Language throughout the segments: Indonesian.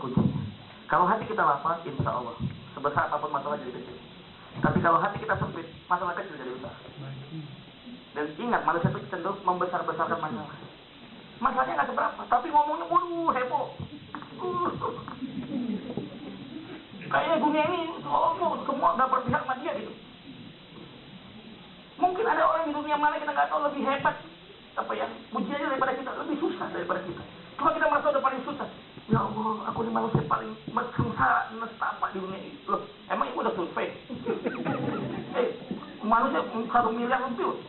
kuncinya. Kalau hati kita lapang, insya Allah sebesar apapun masalah jadi kecil. Tapi kalau hati kita sempit, masalah kecil jadi besar. Dan ingat, manusia itu cenderung membesar-besarkan masalah. Masalahnya nggak seberapa, tapi ngomongnya heboh. Kayaknya dunia ini semua nggak berpihak sama dia gitu. Mungkin ada orang di dunia mana kita nggak tahu lebih hebat, ujiannya daripada kita, lebih susah daripada kita. Cuma kita merasa udah paling susah. Ya Allah, aku ini manusia paling sengsara, nestapa di dunia ini. Loh, emang ibu udah survei? Manusia 1 miliar lebih.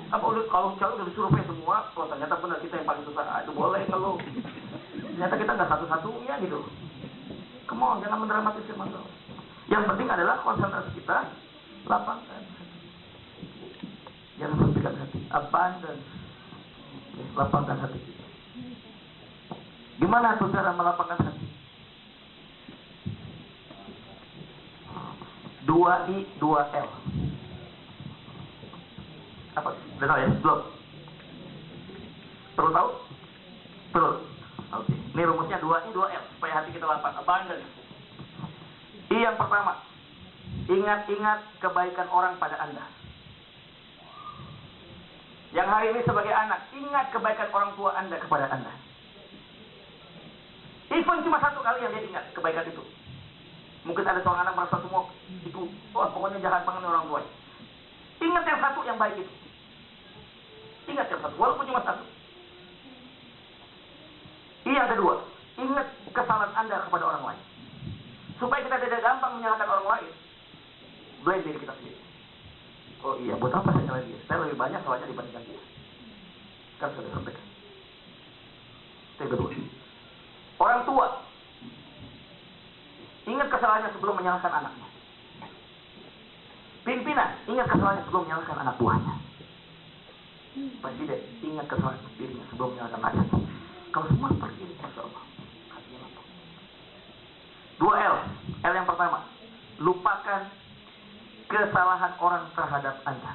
Apa kalau udah disurvei semua, kalau ternyata benar kita yang paling susah, itu boleh ngeluh. Ternyata kita nggak satu-satunya gitu. Come on, jangan mendramatisir masalah. Yang penting adalah konsentrasi kita lapangkan. Jangan sempitkan hati. Abundance. Lapangkan hati kita. Gimana tuh cara melapangkan hati? 2I, 2L. Apa? Udah tahu ya? Belum? Perlu tahu? Perlu. Oke. Ini rumusnya 2I, 2L supaya hati kita lapang. Abundance. I yang pertama, ingat-ingat kebaikan orang pada Anda. Yang hari ini sebagai anak, ingat kebaikan orang tua Anda kepada Anda. Even cuma 1 kali yang dia ingat kebaikan itu. Mungkin ada seorang anak merasa semua itu, pokoknya jahat banget orang tuanya. Ingat yang 1 yang baik itu. Ingat yang 1, walaupun cuma 1. Yang kedua, ingat kesalahan Anda kepada orang lain. Supaya kita tidak gampang menyalahkan orang lain, blame diri kita sendiri. Oh iya, buat apa saya nyalahin dia? Saya lebih banyak salahnya dibandingkan dia. Kan sudah sampaikan. Itu yang kedua. Orang tua, ingat kesalahannya sebelum menyalahkan anaknya. Pimpinan, ingat kesalahannya sebelum menyalahkan anak buahnya. Presiden, ingat kesalahan dirinya sebelum menyalahkan rakyatnya. Kalau semua seperti ini, Masya Allah, hatinya lapang. 2L. L yang pertama, lupakan kesalahan orang terhadap Anda.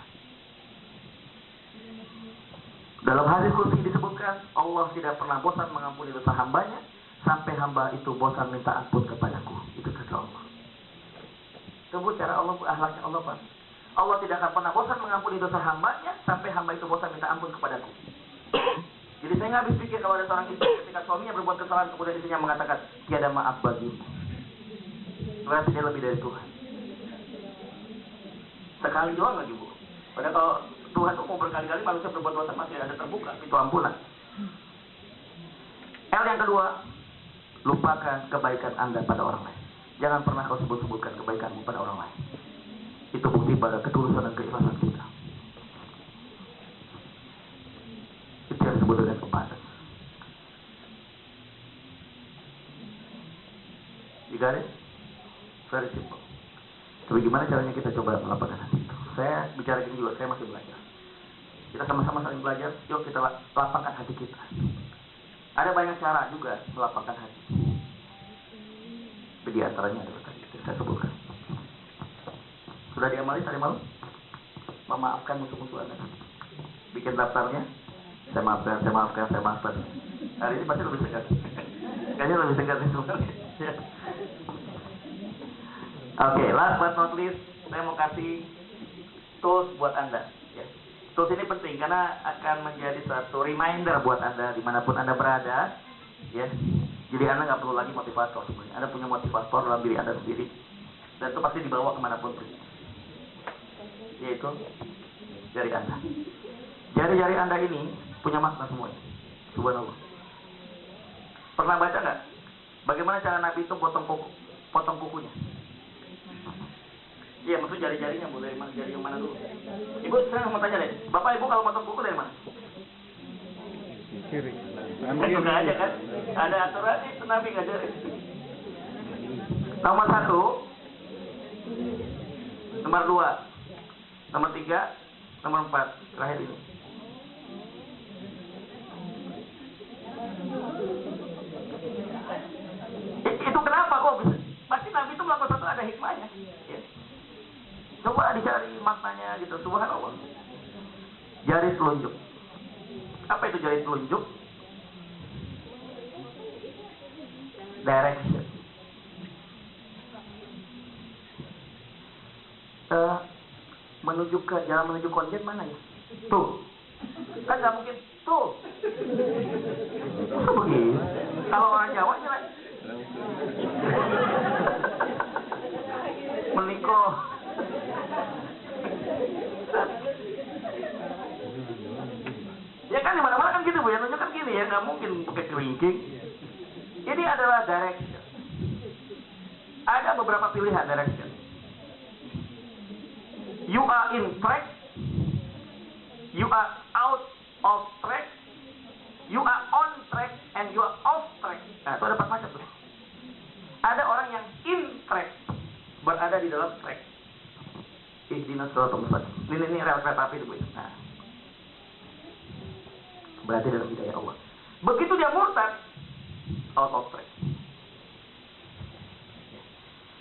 Dalam hadis qudsi disebutkan, Allah tidak pernah bosan mengampuni dosa hambanya sampai hamba itu bosan minta ampun kepadaku. Itu kata Allah. Tunggu cara Allah, akhlaknya Allah, Pak. Allah tidak akan pernah bosan mengampuni dosa hambanya sampai hamba itu bosan minta ampun kepadaku. Jadi saya nggak habis pikir kalau ada seorang istri ketika suaminya berbuat kesalahan kemudian istrinya mengatakan tiada maaf bagimu. Berarti dia lebih dari Tuhan. Sekali doang lagi Bu. Padahal kalau Tuhan itu mau berkali-kali, manusia berbuat dosa masih ada terbuka pintu ampunan. L yang kedua, lupakan kebaikan Anda pada orang lain. Jangan pernah kau sebut-sebutkan kebaikanmu pada orang lain. Itu bukti pada ketulusan dan keikhlasan kita. Itu yang disebut dengan kepadan. You got it? Very simple. Tapi gimana caranya kita coba melapangkan hati itu? Saya bicara gini juga, saya masih belajar. Kita sama-sama saling belajar, yuk kita lapangkan hati kita. Ada banyak cara juga melapangkan hati. Di antaranya adalah tadi saya sebutkan. Sudah diamali tadi malam? Memaafkan musuh-musuh Anda. Bikin daftarnya. Saya maafkan. Hari ini pasti lebih singkat. Kayaknya lebih singkat nih sebenarnya. Oke, last but not least, saya mau kasih tools buat Anda. Ya. Tools ini penting karena akan menjadi satu reminder buat Anda dimanapun Anda berada. Ya. Jadi Anda nggak perlu lagi motivator sebenarnya. Anda punya motivator dalam diri Anda sendiri. Dan itu pasti dibawa kemanapun pergi. Yaitu jari Anda. Jari-jari Anda ini punya makna semuanya. Subhanallah. Pernah baca nggak? Bagaimana cara Nabi itu potong kukunya? Iya, maksud jari-jarinya bu, dari mana, jari yang mana dulu? Ibu, saya mau tanya deh, Bapak Ibu kalau potong kuku dari mana? Kiri. Suka aja kan? Ada aturan itu Nabi ngajarin. Nomor 1, nomor 2, nomor 3, nomor 4, terakhir ini. Itu kenapa kok bisa? Pasti Nabi itu melakukan sesuatu, ada hikmahnya. Ya. Coba dicari maknanya gitu, subhanallah. Jari telunjuk. Apa itu jari telunjuk? Direction. Menuju ke jalan menuju konjen mana ya? Tuh. Kan nggak mungkin tuh. Masa begitu? Kalau orang Jawa jelek. Meliko. Ya kan di mana-mana kan gitu Bu, yang nunjuk kan gini ya, nggak mungkin pakai kelingking. Ini adalah direction. Ada beberapa pilihan direction. You are in track, you are out of track, you are on track, and you are off track. Nah, itu ada 4 macam tuh. Ada orang yang in track, berada di dalam track. Ihdinas shiratal mustaqim. Ini rel kereta api itu Bu. Nah, berarti dalam hidayah Allah. Begitu dia murtad, out of track.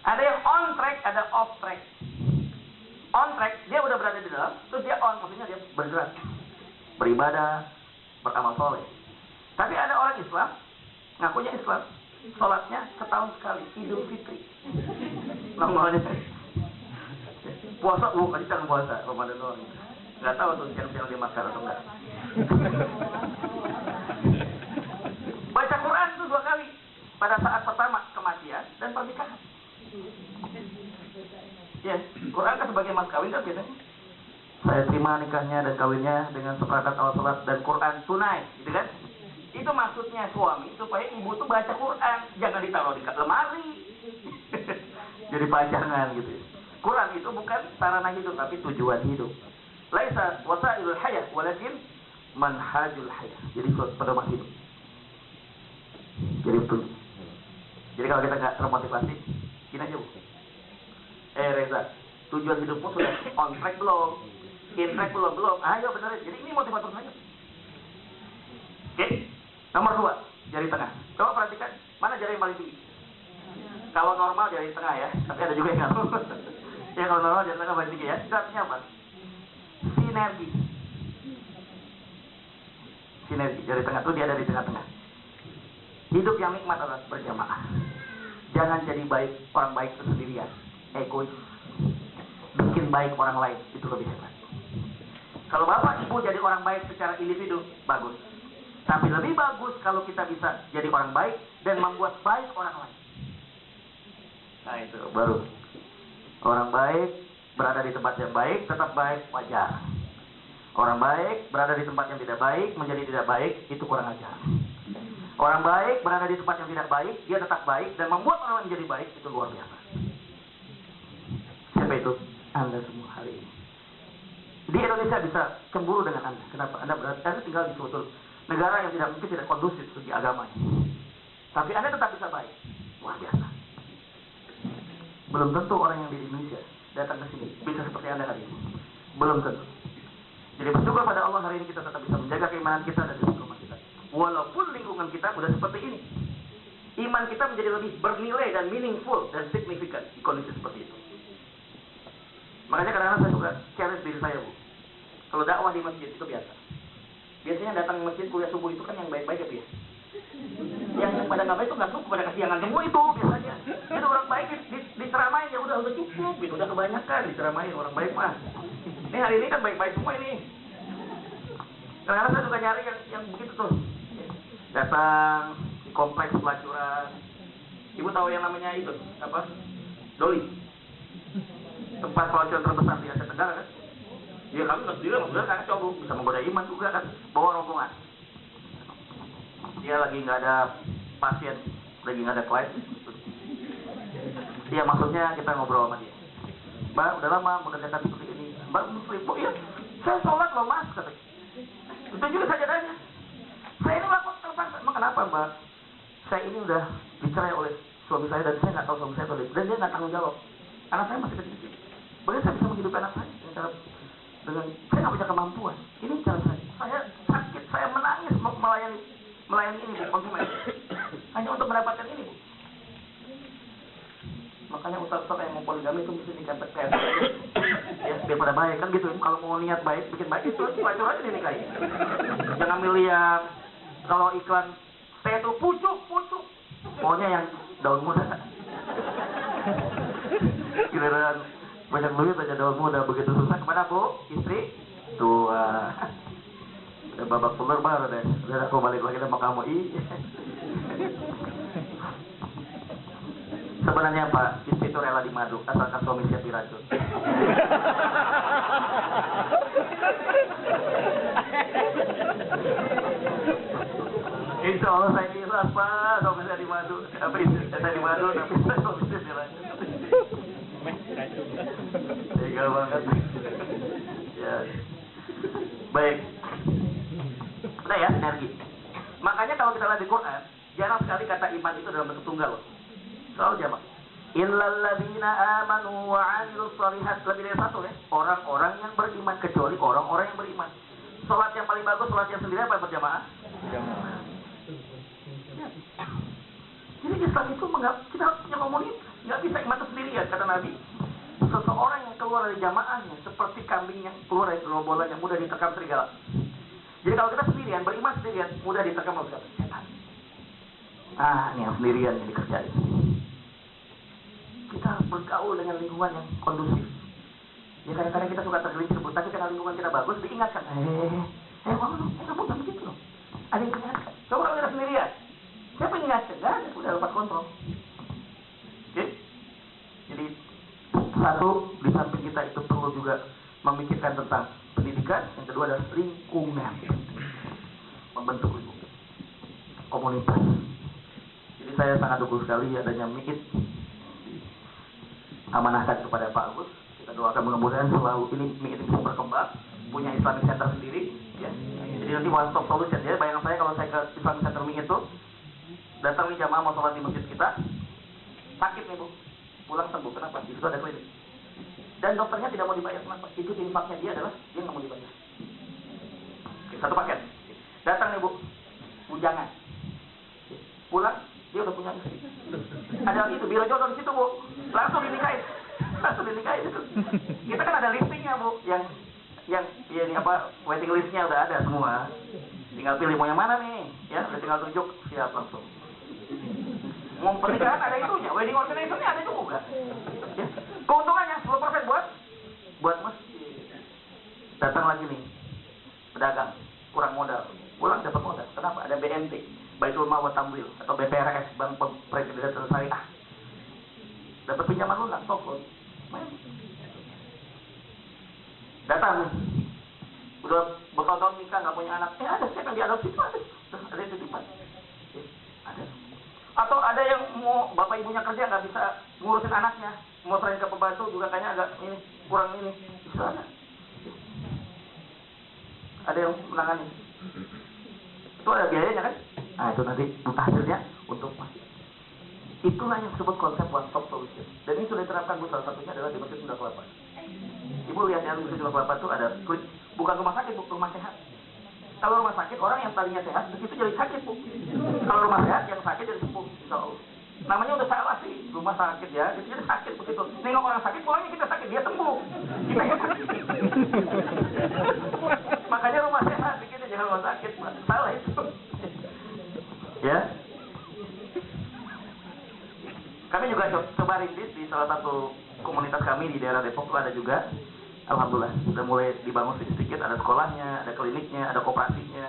Ada yang on track, ada off track. On track, dia udah berada di dalam, terus dia on, maksudnya dia bergerak, beribadah, beramal soleh. Tapi ada orang Islam, ngakunya Islam, sholatnya setahun sekali, Idul Fitri. Namanya puasa, bukan kita puasa, Ramadan doang. Nggak tahu tuh channel dia masker atau enggak. Baca Quran itu 2 kali, pada saat pertama kematian dan pernikahan. Ya, Quran kan sebagai mas kawin kan biasanya. Saya terima nikahnya dan kawinnya dengan seperangkat alat sholat dan Quran tunai, gitu kan? Itu maksudnya suami supaya ibu tuh baca Quran, jangan ditaruh di lemari. Jadi pajangan gitu. Quran itu bukan sarana hidup tapi tujuan hidup. Laisa wasailul hayah, walakin manhajul hayah. Jadi pedoman hidup. Jadi betul. Jadi kalau kita nggak termotivasi, gini aja Bu. Reza, tujuan hidupmu sudah on track belum? In track belum? Belum. Ayo benerin. Jadi ini motivator saja. Oke. Nomor 2, jari tengah. Coba perhatikan, mana jari yang paling tinggi? Kalau normal jari tengah ya, tapi ada juga yang kalau ya kalau normal jari tengah paling tinggi ya. Itu artinya apa? Sinergi. Sinergi. Jari tengah itu dia ada di tengah-tengah. Hidup yang nikmat adalah berjamaah. Jangan jadi baik, orang baik itu sendirian. Egois. Bikin baik orang lain, itu lebih hebat. Kalau bapak ibu jadi orang baik secara individu, bagus. Tapi lebih bagus kalau kita bisa jadi orang baik dan membuat baik orang lain. Nah itu baru. Orang baik berada di tempat yang baik, tetap baik, wajar. Orang baik berada di tempat yang tidak baik, menjadi tidak baik, itu kurang ajar. Orang baik berada di tempat yang tidak baik, dia tetap baik dan membuat orang lain menjadi baik, itu luar biasa. Siapa itu? Anda semua hari ini. Di Indonesia bisa cemburu dengan Anda. Kenapa? Anda tinggal di suatu negara yang mungkin tidak kondusif segi agamanya. Tapi Anda tetap bisa baik. Luar biasa. Belum tentu orang yang di Indonesia datang ke sini bisa seperti Anda hari ini. Belum tentu. Jadi bersyukur pada Allah hari ini kita tetap bisa menjaga keimanan kita dan istiqomah kita. Walaupun lingkungan kita sudah seperti ini. Iman kita menjadi lebih bernilai dan meaningful dan signifikan di kondisi seperti itu. Makanya kadang-kadang saya suka challenge diri saya Bu. Kalau dakwah di masjid itu biasa. Biasanya datang ke masjid kuliah subuh itu kan yang baik-baik ya. Yang pada nggak baik itu nggak suka, pada kesiangan semua itu biasanya. Jadi orang baik diceramain ya udah cukup, gitu. Udah kebanyakan diceramain orang baik mah. Ini hari ini kan baik-baik semua ini. Kadang-kadang saya suka nyari yang begitu tuh. Datang di kompleks pelacuran. Ibu tahu yang namanya itu apa? Doli. Tempat pelacuran terbesar di Asia Tenggara kan? Ya kami nggak sendiri, maksudnya kan coba bisa menggoda iman juga kan, bawa rombongan. Dia lagi nggak ada pasien, lagi nggak ada klien. Iya maksudnya kita ngobrol sama dia. Mbak udah lama mengerjakan seperti ini. Mbak muslim, oh iya, saya sholat loh mas, katanya. Itu juga sajadahnya. Saya ini lakukan terpaksa. Emang kenapa Mbak? Saya ini udah dicerai oleh suami saya dan saya nggak tahu suami saya itu dan dia nggak tanggung jawab. Anak saya masih kecil-kecil. Bagaimana saya bisa menghidupi anak saya dengan saya nggak punya kemampuan. Ini cara saya. Saya sakit, saya menangis melayani ini Bu, konsumen. Hanya untuk mendapatkan ini Bu. Makanya ustaz-ustaz yang mau poligami itu mesti nikah kayak ya biar pada baik kan gitu. Kalau mau niat baik, bikin baik itu pelacur aja dinikahi. Jangan milih yang kalau iklan saya itu pucuk Maunya yang daun muda. Giliran banyak duit aja daun muda, begitu susah kemana Bu? Istri? Tua. Udah babak belur baru deh. Udah aku balik lagi sama kamu. Sebenarnya Pak, istri itu rela dimadu asalkan suami siap diracun. Insya Allah saya ikhlas Pak, suami saya dimadu. Tapi saya dimadu, tapi suami saya diracun. Tega banget. Ya. Baik. Udah ya, energi. Makanya kalau kita lihat di Quran, jarang sekali kata iman itu dalam bentuk tunggal. Selalu jamak. Illal ladzina amanu wa 'amilus shalihat, lebih dari satu ya. Orang-orang yang beriman, kecuali orang-orang yang beriman. Salat yang paling bagus salat yang sendiri apa berjamaah? Berjamaah. Jadi Islam itu kita harus punya komunitas, nggak bisa iman sendirian kata Nabi. Seseorang yang keluar dari jamaahnya seperti kambing yang keluar dari gerombolan yang mudah diterkam serigala. Jadi kalau kita sendirian, beriman sendirian, mudah diterkam oleh setan. Nah, ini yang sendirian yang dikerjain. Kita harus bergaul dengan lingkungan yang kondusif. Ya kadang-kadang kita suka tergelincir, tapi karena lingkungan kita bagus, diingatkan. Kamu jangan begitu loh. Ada yang ingatkan. Coba kalau kita sendirian, siapa yang ingatkan? Nggak ada, udah lepas kontrol. Oke? Jadi satu, di samping kita itu perlu juga memikirkan tentang pendidikan. Yang kedua adalah lingkungan, membentuk lingkungan, komunitas. Jadi saya sangat dukung sekali adanya MIIT, amanahkan kepada Pak Agus. Kita doakan mudah-mudahan selalu ini MIIT bisa berkembang, punya Islamic Center sendiri. Ya. Jadi nanti one stop solution. Ya, bayangan saya kalau saya ke Islamic Center MIIT itu, datang nih jamaah mau sholat di masjid kita, sakit nih Bu, pulang sembuh. Kenapa? Di situ ada klinik. Dan dokternya tidak mau dibayar. Kenapa? Itu infaknya dia adalah dia nggak mau dibayar. Oke, satu paket. Datang nih Bu, bujangan. Pulang, dia udah punya istri. Ada itu, biro jodoh di situ Bu, langsung dinikahin. Langsung dinikahin itu. Kita kan ada listingnya Bu, yang ini apa, waiting listnya udah ada semua. Tinggal pilih mau yang mana nih, ya, udah tinggal tunjuk, siap langsung. Mau pernikahan ada itunya, wedding organization-nya ada juga. Ya. Keuntungannya 10% buat masjid. Datang lagi nih, pedagang, kurang modal, pulang dapat modal. Kenapa? Ada BNT, Baitul Mal wa Tamwil, atau BPRS, Bank Perekonomian Syariah. Dapat pinjaman lunak, toko. Datang nih, udah bertahun-tahun nikah, nggak punya anak. Ada siapa yang diadopsi itu ada yang titipan. Ada. Atau ada yang mau bapak ibunya kerja nggak bisa ngurusin anaknya, mau serahin ke pembantu juga kayaknya agak ini kurang ini, bisa ada. Ada yang menangani. Itu ada biayanya kan? Nah itu nanti hasilnya untuk masjid. Itulah yang disebut konsep one stop solution. Dan ini sudah diterapkan Bu, salah satunya adalah di Masjid Sunda Kelapa. Ibu lihat ya, di Masjid Sunda Kelapa itu ada bukan rumah sakit Bu, rumah sehat. Kalau rumah sakit, orang yang tadinya sehat, begitu jadi sakit Bu. Kalau rumah sehat, yang sakit jadi sembuh. So, namanya udah salah sih, rumah sakit ya, itu jadi sakit begitu. Nengok orang sakit, pulangnya kita sakit, dia sembuh. Kita yang sakit. Makanya rumah sehat, bikinnya jangan rumah sakit, salah itu. Ya. Kami juga coba rintis di salah satu komunitas kami di daerah Depok itu ada juga. Alhamdulillah sudah mulai dibangun sedikit, ada sekolahnya, ada kliniknya, ada kooperasinya,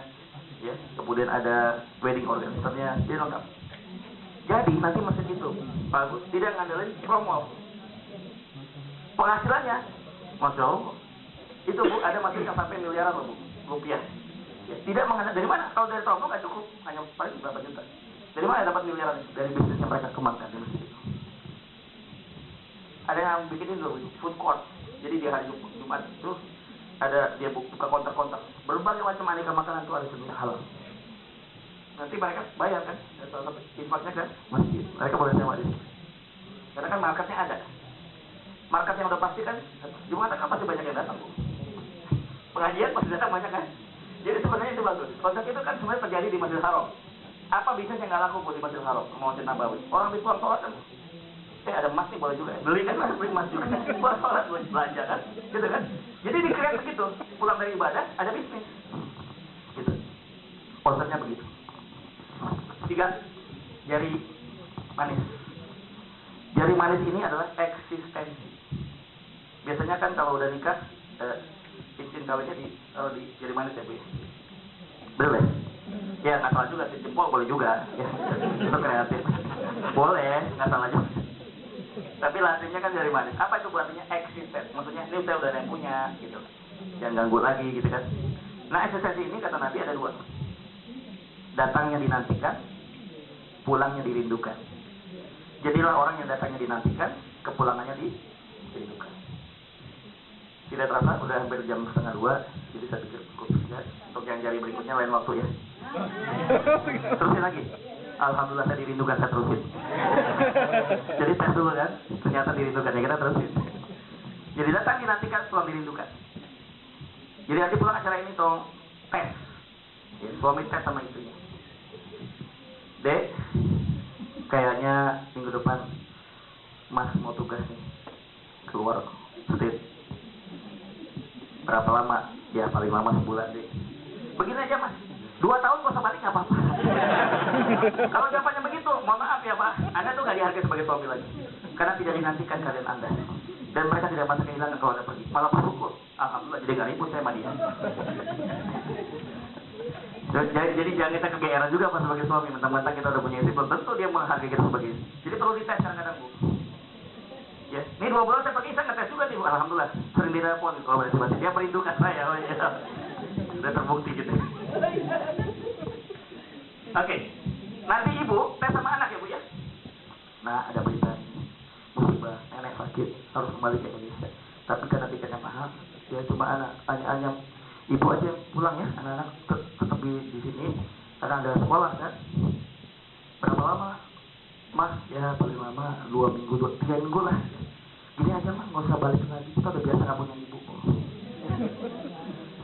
ya. Kemudian ada wedding organizer-nya, jadi lengkap. Jadi nanti masjid itu bagus, tidak ngandelin promo. Penghasilannya, Masya Allah, itu Bu, ada masjid yang sampai miliaran loh Bu, rupiah. Ya, tidak mengandalkan dari mana? Kalau dari promo nggak cukup, hanya paling berapa juta. Dari mana dapat miliaran? Dari bisnis yang mereka kembangkan di masjid itu. Ada yang bikinin dulu food court. Jadi di hari Jumat terus ada dia buka konter-konter berbagai macam aneka makanan itu ada semuanya halal. Nanti mereka bayar kan, salah satu infaknya kan masjid. Mereka boleh sewa di sini. Karena kan marketnya ada. Market yang udah pasti kan Jumat kan pasti banyak yang datang Bu. Pengajian pasti datang banyak kan. Jadi sebenarnya itu bagus. Konsep itu kan sebenarnya terjadi di Masjidil Haram. Apa bisnis yang nggak laku Bu di Masjidil Haram, Masjid Nabawi? Orang di pulang sholat kan. Ada emas nih boleh juga, beli kan beli emas juga, buat sholat, buat belanja kan, gitu kan. Jadi dikreat begitu, pulang dari ibadah ada bisnis, gitu. Konsepnya begitu. 3, dari manis. Jari manis ini adalah eksistensi. Biasanya kan kalau udah nikah, cincin kawinnya ditaruh di jari manis ya Bu. Betul ya? Ya nggak salah juga, cincin jempol boleh juga. Ya, itu kreatif. Boleh, nggak salah juga. Tapi lazimnya kan jari manis. Apa itu artinya eksisten? Maksudnya ini saya udah ada yang punya, gitu. Jangan ganggu lagi, gitu kan. Nah eksistensi ini kata Nabi ada dua. Datangnya dinantikan, pulangnya dirindukan. Jadilah orang yang datangnya dinantikan, kepulangannya dirindukan. Tidak terasa, udah hampir jam 1:30, jadi saya pikir cukup sekian. Untuk yang jari berikutnya lain waktu ya. Terusin lagi. Alhamdulillah saya dirindukan, saya terusin. Jadi tes dulu kan, ternyata dirindukan, ya kita terusin. Jadi datang dinantikan, pulang dirindukan. Jadi nanti pulang acara ini tolong tes. Ya, suami tes sama istrinya. Dek, kayaknya minggu depan Mas mau tugas nih keluar state. Berapa lama? Ya paling lama sebulan deh. Begini aja Mas, 2 tahun gak usah balik gak apa-apa. Kalau jawabannya begitu, mohon maaf ya Pak, Anda tuh gak dihargai sebagai suami lagi. Karena tidak dinantikan kalian Anda. Dan mereka tidak merasa kehilangan kalau Anda pergi. Malah bersyukur. Alhamdulillah, jadi gak ribut saya sama dia. Jadi jangan kita kegeeran juga Pak sebagai suami. Mentang-mentang kita udah punya istri, belum tentu dia menghargai kita sebagai istri. Jadi perlu dites kadang-kadang Bu. Ya, ini 2 bulan saya pergi, saya ngetes juga nih Bu. Alhamdulillah, sering ditelepon kalau berarti dia merindukan saya. Oh ya, sudah terbukti gitu. Oke, nanti ibu tes sama anak ya Bu ya. Nah ada berita musibah, nenek sakit harus kembali ke Indonesia. Tapi karena tiketnya mahal, ya cuma anak hanya ibu aja yang pulang ya, anak-anak tetap di sini karena ada sekolah kan. Berapa lama? Mas ya paling lama 2 minggu, 3 minggu lah. Gini aja Mas, nggak usah balik lagi, kita udah biasa nggak punya ibu.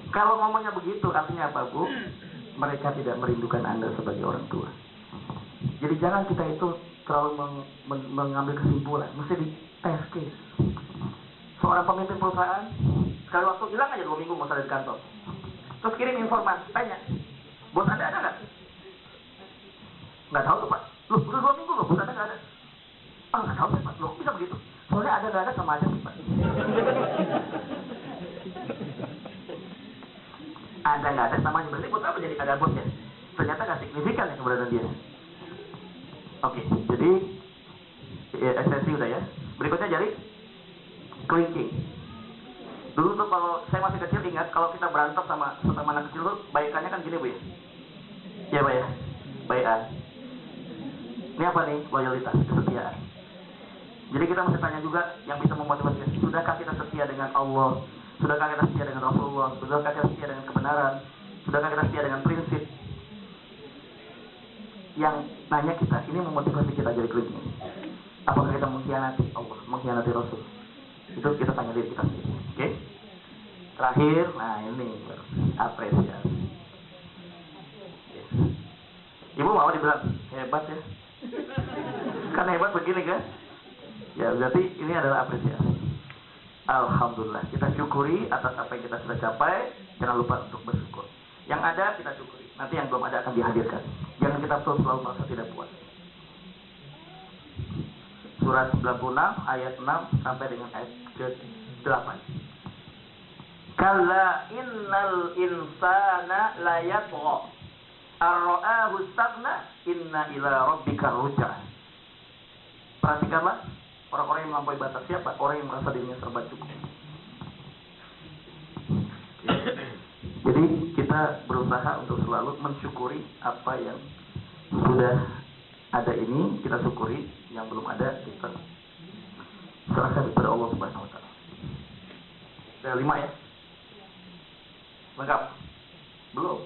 Kalau ngomongnya begitu artinya apa Bu? Mereka tidak merindukan Anda sebagai orang tua. Jadi jangan kita itu terlalu mengambil kesimpulan, mesti di test case. Seorang pemimpin perusahaan sekali waktu hilang aja 2 minggu nggak usah di kantor. Terus kirim informasi, tanya, bos Anda ada nggak? Nggak tahu tuh Pak. Loh udah 2 minggu loh, bos Anda nggak ada. Ah nggak tahu sih Pak. Loh bisa begitu? Soalnya ada nggak ada sama aja sih Pak. Ada nggak ada namanya, berarti buat apa jadi ada bos ya? Ternyata nggak signifikan ya keberadaan dia. Oke, jadi ya, esensi udah ya. Berikutnya jari kelingking. Dulu tuh kalau saya masih kecil ingat kalau kita berantem sama anak kecil tuh baikannya kan gini Bu ya. Iya Pak ya, baikan. Ini apa nih? Loyalitas, kesetiaan. Jadi kita mesti tanya juga yang bisa memotivasi. Sudahkah kita setia dengan Allah? Sudahkah kita setia dengan Rasulullah? Sudahkah kita setia dengan kebenaran? Sudahkah kita setia dengan prinsip? Yang nanya kita, ini memotivasi kita jadi kelingking. Apakah kita mengkhianati Allah, mengkhianati Rasul? Itu kita tanya diri kita sendiri. Oke? Terakhir, nah ini apresiasi. Ibu mau dibilang hebat ya? Kan hebat begini kan? Ya berarti ini adalah apresiasi. Alhamdulillah, kita syukuri atas apa yang kita sudah capai. Jangan lupa untuk bersyukur. Yang ada kita syukuri. Nanti yang belum ada akan dihadirkan. Jangan kita terus selalu merasa tidak puas. Surat 96 ayat 6 sampai dengan ayat ke-8. Kalla innal insana la yatgha ar-ra'ahu istaghna inna ila rabbika ruj'a. Perhatikanlah orang-orang yang melampaui batas. Siapa? Orang yang merasa dirinya serba cukup. Jadi kita berusaha untuk selalu mensyukuri apa yang sudah ada ini, kita syukuri. Yang belum ada kita serahkan kepada Allah Subhanahu wa taala. Ada 5 ya? Lengkap? Belum.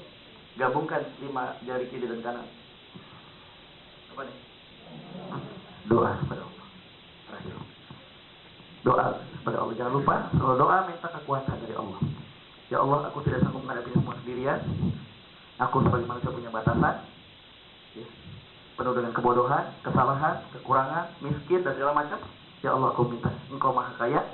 Gabungkan 5 jari kiri dan kanan. Apa nih? Doa kepada Allah. Terakhir. Doa kepada Allah. Jangan lupa, kalau doa minta kekuatan dari Allah. Ya Allah, aku tidak sanggup menghadapi semua sendirian. Aku sebagai manusia punya batasan. Ya. Penuh dengan kebodohan, kesalahan, kekurangan, miskin dan segala macam. Ya Allah, aku minta Engkau maha kaya,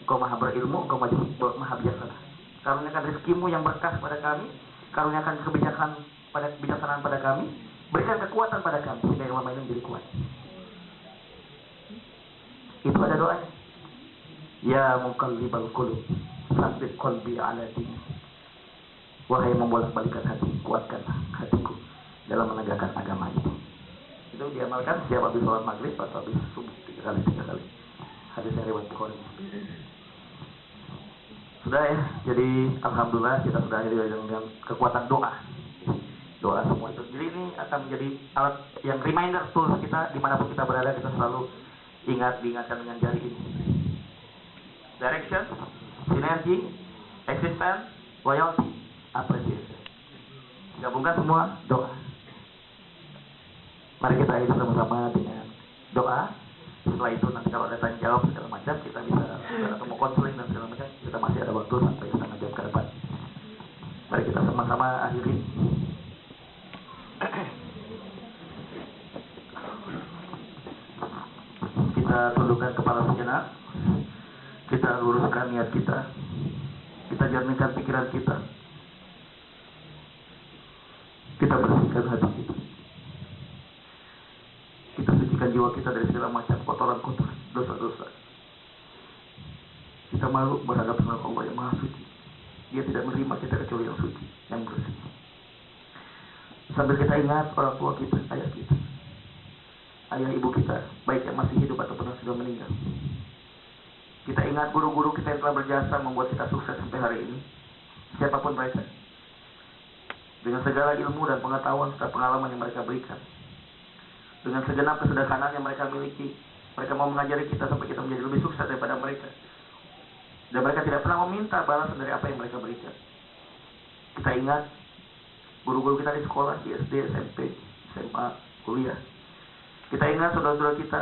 Engkau maha berilmu, Engkau maha bijaksana. Karuniakan rezekimu yang berkah pada kami, karuniakan kebijaksanaan pada kami, berikan kekuatan pada kami sehingga yang lama ini menjadi kuat. Itu ada doanya. Ya muqallibal qulub, tsabbit qalbi ala dinik. Wahai membolak-balikan hati, kuatkanlah hatiku dalam menegakkan agama itu. Itu diamalkan setiap habis sholat maghrib atau habis subuh 3 kali. Hadisnya riwayat Bukhari. Sudah ya, jadi alhamdulillah kita sudah akhiri dengan kekuatan doa. Doa semua itu. Jadi ini akan menjadi alat yang reminder tools kita dimanapun kita berada, kita selalu diingatkan dengan jari ini. Direction, sinergi, existence, loyalty, appreciation. Gabungkan semua doa. Mari kita akhiri sama-sama dengan doa. Setelah itu nanti kalau ada tanya jawab segala macam kita bisa ketemu konseling dan segala macam. Kita masih ada waktu sampai setengah jam ke depan. Mari kita sama-sama akhiri. Kita tundukkan kepala sejenak. Kita luruskan niat kita. Kita jernihkan pikiran kita. Kita bersihkan hati kita. Kita sucikan jiwa kita dari segala macam kotoran-kotoran, dosa-dosa. Kita malu berhadapan dengan Allah yang Maha Suci. Dia tidak menerima kita kecuali yang suci, yang bersih. Sambil kita ingat orang tua kita, ayah kita, ayah ibu kita, baik yang masih hidup ataupun yang sudah meninggal. Kita ingat guru-guru kita yang telah berjasa membuat kita sukses sampai hari ini. Siapapun mereka, dengan segala ilmu dan pengetahuan serta pengalaman yang mereka berikan, dengan segenap kesederhanaan yang mereka miliki, mereka mau mengajari kita sampai kita menjadi lebih sukses daripada mereka. Dan mereka tidak pernah meminta balasan dari apa yang mereka berikan. Kita ingat guru-guru kita di sekolah, di SD, SMP, SMA, kuliah. Kita ingat saudara-saudara kita,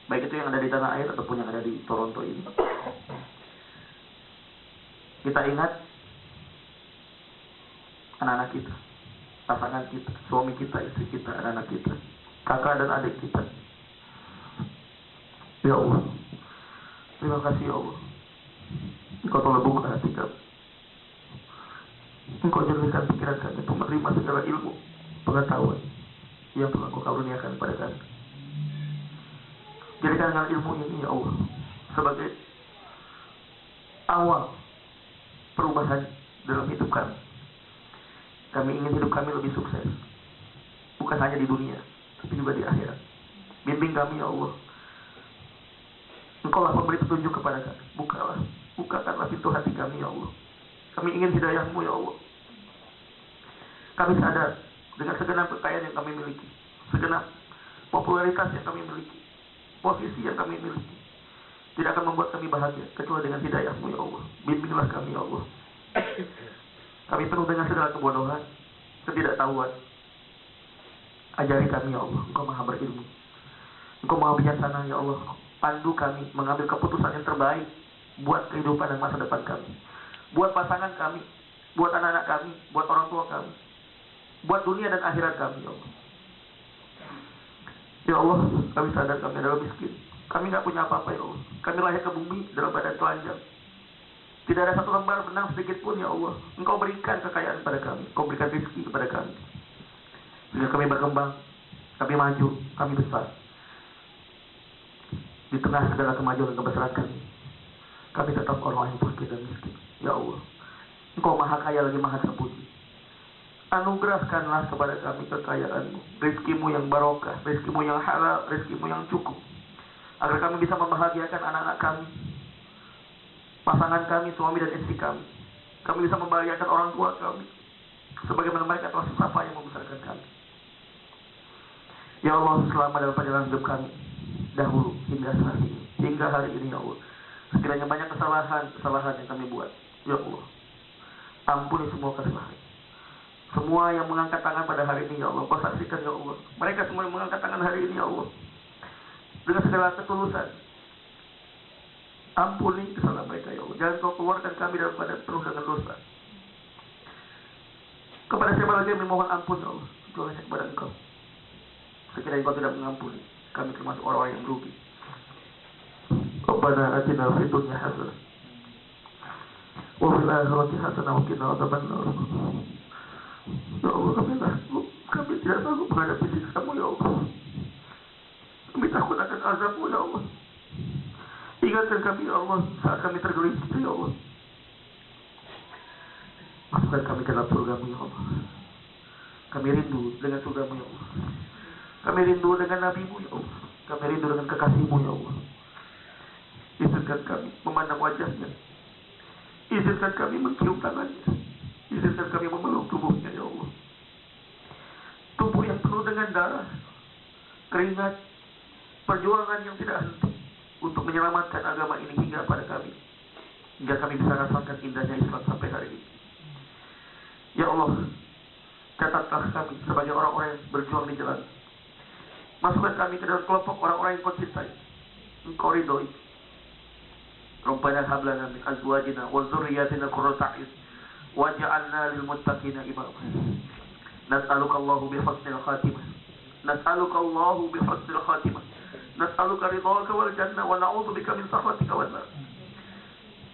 baik itu yang ada di tanah air ataupun yang ada di Toronto ini. Kita ingat anak-anak kita, pasangan kita, suami kita, istri kita, anak-anak kita, kakak dan adik kita. Ya Allah, terima kasih ya Allah. Engkau telah buka hati kami. Engkau jernihkan pikiran kami untuk menerima segala ilmu, pengetahuan yang telah Engkau karuniakan pada kami. Jadikan dengan ilmu ini ya Allah sebagai awal perubahan dalam hidup kami. Kami ingin hidup kami lebih sukses, bukan hanya di dunia, tapi juga di akhirat. Bimbing kami ya Allah. Engkau lah pemberi petunjuk kepada kami. Bukakanlah pintu hati kami ya Allah. Kami ingin hidayah-Mu ya Allah. Kami sadar dengan segenap kekayaan yang kami miliki, segenap popularitas yang kami miliki, posisi yang kami miliki, tidak akan membuat kami bahagia kecuali dengan hidayah-Mu ya Allah. Bimbinglah kami ya Allah. Kami penuh dengan segala kebodohan, ketidaktahuan. Ajari kami ya Allah. Engkau maha berilmu, Engkau maha bijaksana ya Allah. Pandu kami mengambil keputusan yang terbaik buat kehidupan dan masa depan kami, buat pasangan kami, buat anak-anak kami, buat orang tua kami, buat dunia dan akhirat kami ya Allah. Ya Allah, kami sadar kami adalah miskin. Kami gak punya apa-apa ya Allah. Kami lahir ke bumi dalam badan telanjang. Tidak ada satu lembar benang sedikit pun ya Allah. Engkau berikan kekayaan pada kami, Engkau berikan rezeki kepada kami, sehingga kami berkembang, kami maju, kami besar. Di tengah segala kemajuan dan kebesaran kami tetap orang yang fakir dan miskin. Ya Allah, Engkau maha kaya lagi maha terpuji. Anugerahkanlah kepada kami kekayaan-Mu, rezeki-Mu yang barokah, rezeki-Mu yang halal, rezeki-Mu yang cukup, agar kami bisa membahagiakan anak-anak kami, pasangan kami, suami dan istri kami. Kami bisa membahagiakan orang tua kami, sebagaimana mereka telah susah payah membesarkan kami. Ya Allah, selama dalam perjalanan hidup kami, dahulu hingga hari ini ya Allah, sekiranya banyak kesalahan yang kami buat, ya Allah, ampuni semua kesalahan. Semua yang mengangkat tangan pada hari ini ya Allah, Kau saksikan ya Allah, mereka semua yang mengangkat tangan hari ini ya Allah, dengan segala ketulusan, ampuni kesalahan mereka ya Allah. Jangan Kau keluarkan kami dalam keadaan penuh dengan dosa. Kepada siapa lagi yang memohon ampun ya Allah, kecuali kepada Engkau. Sekiranya Engkau tidak mengampuni, kami termasuk orang-orang yang merugi. Rabbana atina fid dunya hasanah wa fil akhirati hasanah wa qina adzabannar. Ya Allah, kami tidak sanggup menghadapi siksa-Mu ya Allah. Kami takut akan azab-Mu ya Allah. Ingatkan kami ya Allah saat kami tergelincir ya Allah. Masukkan kami ke dalam surga-Mu ya Allah. Kami rindu dengan surga-Mu ya Allah. Kami rindu dengan Nabi-Mu ya Allah. Kami rindu dengan kekasih-Mu ya Allah. Izinkan kami memandang wajahnya. Izinkan kami mencium tangannya. Izinkan kami memeluk tubuhnya ya Allah. Tubuh yang penuh dengan darah, keringat, perjuangan yang tidak henti untuk menyelamatkan agama ini hingga pada kami. Hingga kami bisa rasakan indahnya Islam sampai hari ini. Ya Allah, catatlah kami sebagai orang-orang yang berjuang di jalan. Masukkan kami ke dalam kelompok orang-orang yang Kau cintai, Engkau ridhoi. Rabbana hab lana min azwajina wa dzurriyyatina qurrata a'yun waj'alna lil muttaqina imama. Nas'aluka Allahu bi husnil khatimah. Nas'aluka Allahu bi husnil khatimah. Nas'aluka ridhaka wal jannah wa na'udzubika min sakhatika wan nar.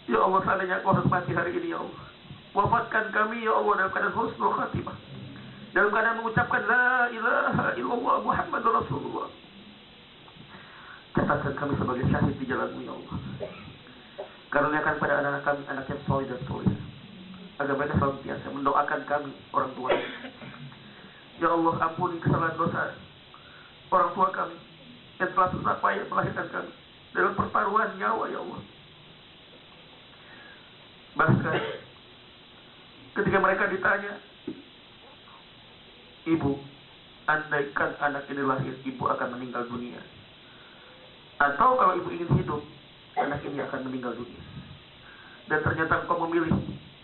Ya Allah, seandainya Kau harus mati hari ini ya Allah, wafatkan kami ya Allah dalam keadaan husnul khatimah, dalam keadaan mengucapkan la ilaha illallah Muhammadur Rasulullah. Catatkan kami sebagai syahid di jalan-Mu ya Allah. Karuniakan pada anak-anak kami anak yang soleh dan soleh, agar mereka selalu biasa mendoakan kami orang tua. Ya Allah, ampuni kesalahan dosa orang tua kami yang telah susah payah melahirkan kami dalam pertaruhan nyawa ya Allah. Bahkan ketika mereka ditanya, Ibu, andaikan anak ini lahir, Ibu akan meninggal dunia, atau kalau Ibu ingin hidup, anak ini akan meninggal dunia. Dan ternyata Engkau memilih,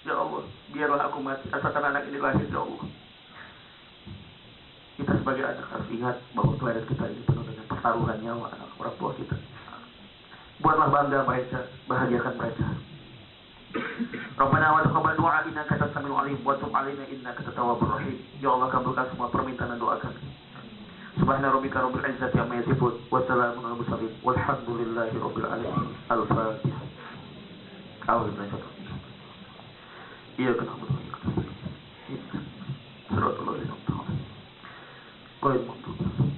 ya Allah, biarlah aku mati asalkan anak ini lahir ya Allah. Kita sebagai anak harus ingat bahwa kelahiran kita ini penuh dengan pertaruhan nyawa anak orang tua kita. Buatlah bangga mereka, bahagiakan mereka. Rabbana wa taqabbal du'a innaka antas samiul alim wa tub 'alaina innaka at-tawwabur rahim. Ya Allah, kabulkan semua permintaan dan doa kami. Subhana rabbika rabbil izzati amma yasifun wa salamun 'alal mursalin walhamdulillahi rabbil alamin. Al-Fatihah. A'udzu billahi iyyaka na'budu wa iyyaka nasta'in. Shiratal ladzina an'amta 'alaihim ghairil maghdubi 'alaihim.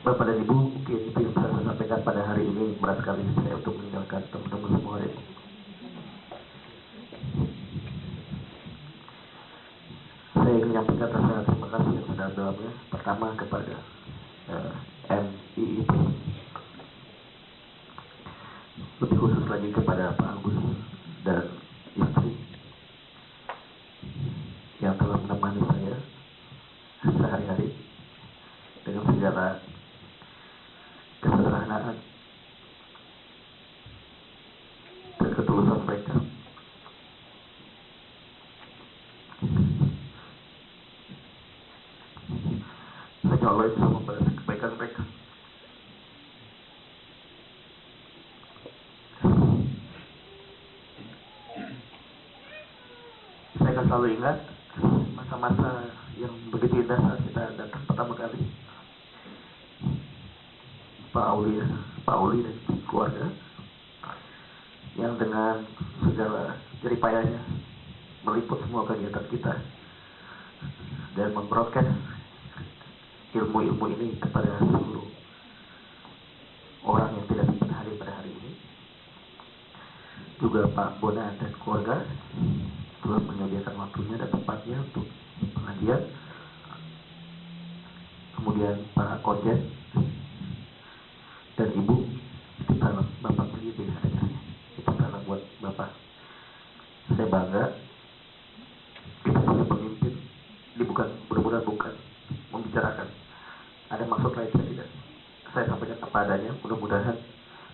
Bapak dan Ibu, mungkin itu yang bisa saya sampaikan pada hari ini. Berat sekali saya untuk meninggalkan teman-teman semua hari ini. Saya ingin menyampaikan rasa terima kasih yang sedalam-dalamnya. Pertama kepada MIIP, lebih khusus lagi kepada Pak Agus dan istri yang telah menemani saya sehari-hari dengan segala kesederhanaan dan ketulusan mereka. Hanya Allah bisa membalas kebaikan mereka. Saya akan selalu ingat masa-masa yang begitu indah saat kita datang pertama kali. Pak Auli dan keluarga yang dengan segala jeripayanya meliput semua kegiatan kita dan membroadcast ilmu-ilmu ini kepada seluruh orang yang tidak sempat hadir pada hari ini. Juga Pak Bona dan keluarga telah menyediakan waktunya dan tempatnya untuk pengajian. Kemudian Pak Konjen dan Ibu, itu salam Bapak pendidik adanya. Itu salam buat Bapak. Saya bangga kita bisa memimpin. Ini mudah-mudahan bukan membicarakan ada maksud lain, saya tidak. Saya sampaikan apa adanya. Mudah-mudahan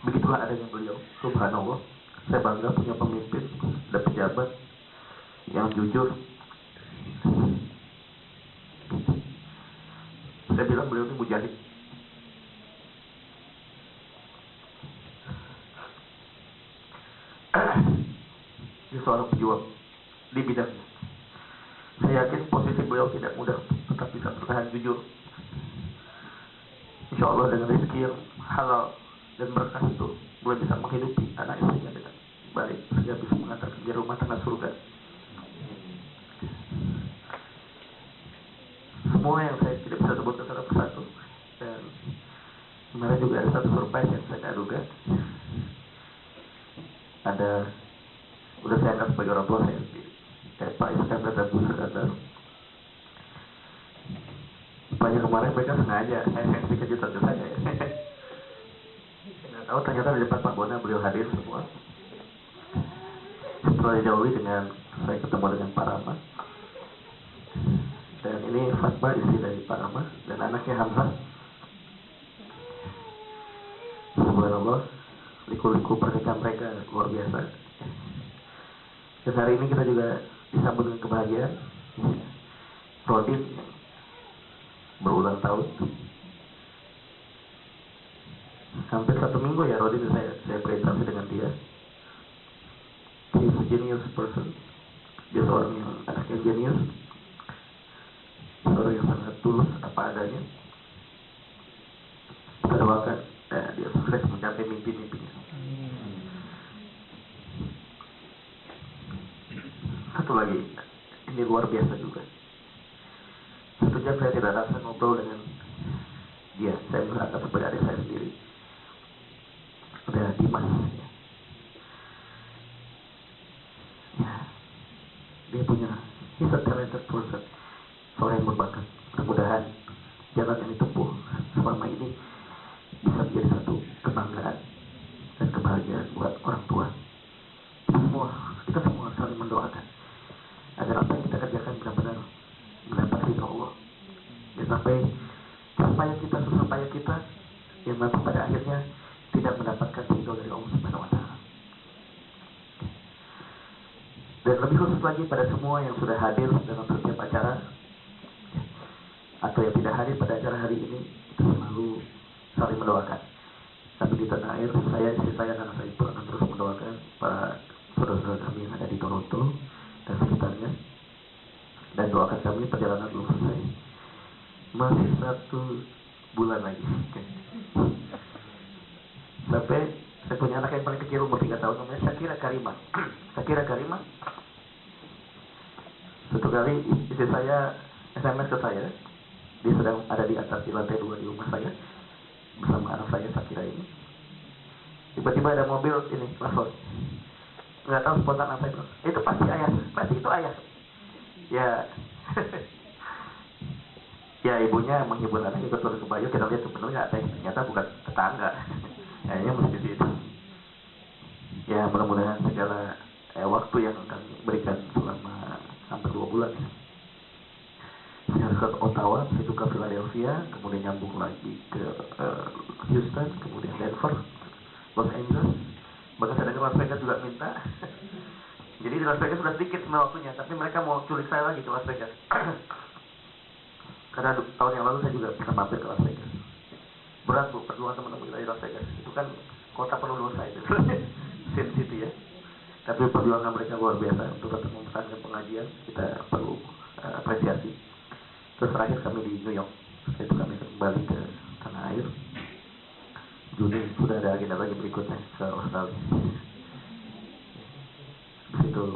begitulah adanya beliau. Subhanallah, saya bangga punya pemimpin dan pejabat yang jujur. Saya bilang beliau ini mujahid. Dia seorang pejuang di bidangnya. Saya yakin posisi beliau tidak mudah, tetap bisa bertahan jujur. Insya Allah dengan rezeki yang halal dan berkah itu, beliau bisa menghidupi anak istrinya dengan balik sehingga bisa mengantarkan dia rumah tengah surga. Semua yang saya tidak bisa sebutkan satu persatu, dan kemarin juga ada satu surprise yang saya tidak duga. Ada, udah saya anggap sebagai orang tua saya sendiri, kayak Pak Iskandar dan Bu Iskandar. Rupanya kemarin mereka sengaja kasih kejutan ke saya. Nggak tahu ternyata di depan Pak Bona beliau hadir semua. Setelah didahului dengan saya ketemu dengan Pak Rama. Dan ini Fatma, istri dari Pak Rama, dan anaknya Hamzah. Subhanallah, liku-liku pernikahan mereka luar biasa. Dan hari ini kita juga disambut dengan kebahagiaan. Rodin berulang tahun. Hampir 1 minggu ya Rodin saya berinteraksi dengan dia. He is a genius person. Dia seorang yang anaknya genius, seorang yang sangat tulus apa adanya. Kita doakan dia sukses mencapai mimpi-mimpinya. Satu lagi, ini luar biasa juga. 1 jam saya tidak rasa ngobrol dengan dia. Saya merasa sebagai adik saya sendiri. Ada Dimas. Ya, dia punya, he's a talented person, seorang yang berbakat. Mudah-mudahan jalan yang ditempuh selama ini bisa menjadi satu kebanggaan dan kebahagiaan buat orang tua. Kita semua saling mendoakan agar apa yang kita kerjakan benar-benar mendapat ridho Allah. Dan sampai kita, susah payah kita, yang nanti pada akhirnya tidak mendapatkan ridho dari Allah Subhanahu wa Ta'ala. Dan lebih khusus lagi pada semua yang sudah hadir dalam setiap acara atau yang tidak hadir pada acara hari ini, kita selalu saling mendoakan. Tapi di tanah air, istri saya dan anak saya itu akan terus mendoakan para saudara-saudara kami yang ada di Toronto dan sekitarnya. Dan doakan kami perjalanan belum selesai. Masih 1 bulan lagi. Sampai saya punya anak yang paling kecil umur 3 tahun, namanya Shakira Karima. Shakira Karima. Satu kali istri saya SMS ke saya, dia sedang ada di atas di lantai 2 di rumah saya bersama anak saya Shakira ini. Tiba-tiba ada mobil ini masuk. Nggak tahu spontan apa itu. Itu pasti ayah, pasti itu ayah. Ya, ya ibunya menghibur anak ikut turun ke baju. Kita lihat sebenarnya ternyata bukan tetangga. Kayaknya mesti itu. Ya mudah-mudahan segala waktu yang kami berikan selama hampir 2 bulan. Saya harus ke Ottawa, saya juga ke Philadelphia, kemudian nyambung lagi ke Houston, kemudian Denver, Los Angeles, bahkan saya dengar Las Vegas juga minta. Jadi di Las Vegas sudah sedikit semua waktunya, tapi mereka mau culik saya lagi ke Las Vegas. Karena tahun yang lalu saya juga pernah mampir ke Las Vegas. Berat Bu, perjuangan teman-teman kita di Las Vegas. Itu kan kota penuh dosa itu, Sin City ya. Tapi perjuangan mereka luar biasa untuk tetap mempertahankan pengajian. Kita perlu apresiasi. Terus terakhir kami di New York. Setelah itu kami kembali ke tanah air. Juni sudah ada agenda lagi berikutnya ke Australia. Di situ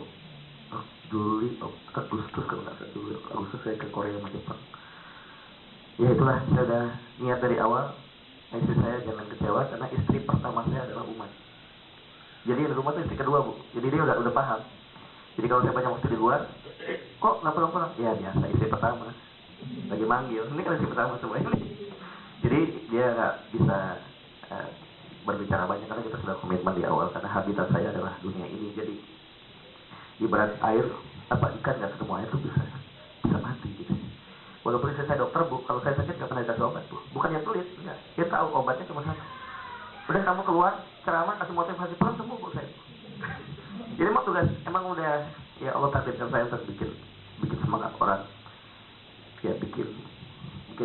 Juli, Agustus kalau nggak salah, Juli, Agustus saya ke Korea sama Jepang. Ya itulah, saya udah niat dari awal. Istri saya jangan kecewa karena istri pertama saya adalah Umat. Jadi yang di rumah itu istri kedua Bu. Jadi dia udah paham. Jadi kalau saya banyak waktu di luar, kok nggak pulang-pulang? Ya biasa, istri pertama lagi manggil. Ini kan istri pertama semua ini. Jadi dia nggak bisa berbicara banyak karena kita sudah komitmen di awal, karena habitat saya adalah dunia ini. Jadi ibarat air, apa ikan nggak ketemu air tuh bisa mati gitu. Walaupun saya dokter Bu, kalau saya sakit nggak pernah dikasih obat Bu. Bukannya pelit, enggak. Dia tahu obatnya cuma satu. Udah kamu keluar ceramah kasih motivasi pulang sembuh Bu saya. Jadi emang tugas, emang udah ya Allah takdirkan saya untuk bikin semangat orang, ya bikin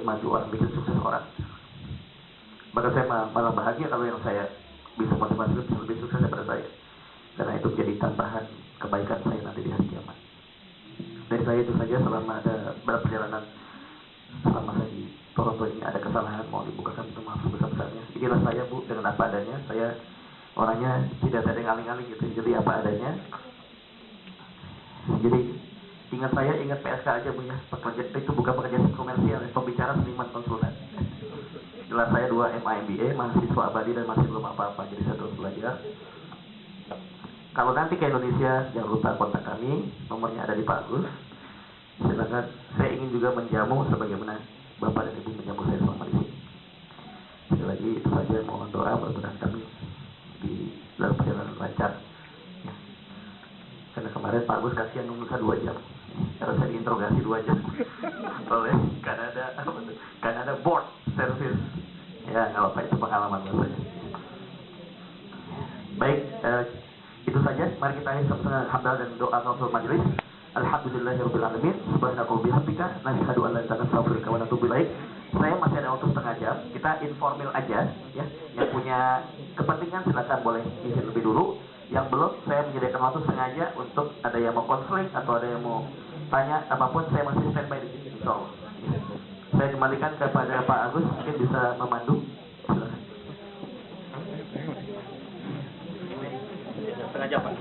maju orang, bikin sukses orang. Maka saya malah bahagia kalau yang saya bisa motivasi lebih sukses daripada saya, karena itu menjadi tambahan kebaikan saya nanti di hari kiamat. Dari saya itu saja, selama ada berperjalanan selama saya di Toronto ini ada kesalahan, mau dibukakan untuk maaf sebesar-besarnya. Inilah saya Bu, dengan apa adanya. Saya orangnya tidak ada yang aling-aling gitu, jadi apa adanya. Jadi ingat saya, ingat PSK aja Bu ya, pekerja itu bukan pekerjaan komersial, pembicara seniman konsulen. Gelar saya 2 MA MBA, mahasiswa abadi dan masih belum apa-apa, jadi saya terus belajar. Kalau nanti ke Indonesia, jangan lupa kontak kami, nomornya ada di Pak Agus. Silakan, saya ingin juga menjamu sebagaimana Bapak dan Ibu menjamu saya selama di sini. Sekali lagi itu saja, mohon doa mudah-mudahan kami di dalam perjalanan lancar. Ya. Karena kemarin Pak Agus kasihan nunggu saya 2 jam. Karena saya diinterogasi 2 jam oleh Kanada Board Service. Ya, nggak apa-apa, itu pengalaman saya. Baik, itu saja. Mari kita akhiri sama hamdal dan doa nafsul majelis. Alhamdulillahirabbil alamin. Subhanakallahumma bihamdika, nasyhadu an la ilaha illa anta, astaghfiruka wa atubu ilaik. Saya masih ada waktu setengah jam. Kita informal aja ya. Yang punya kepentingan silakan boleh izin lebih dulu. Yang belum, saya menyediakan waktu sengaja untuk ada yang mau konseling atau ada yang mau tanya apapun, saya masih standby di sini insyaallah. Saya kembalikan kepada Pak Agus, mungkin bisa memandu. Silakan. Setengah jam Pak.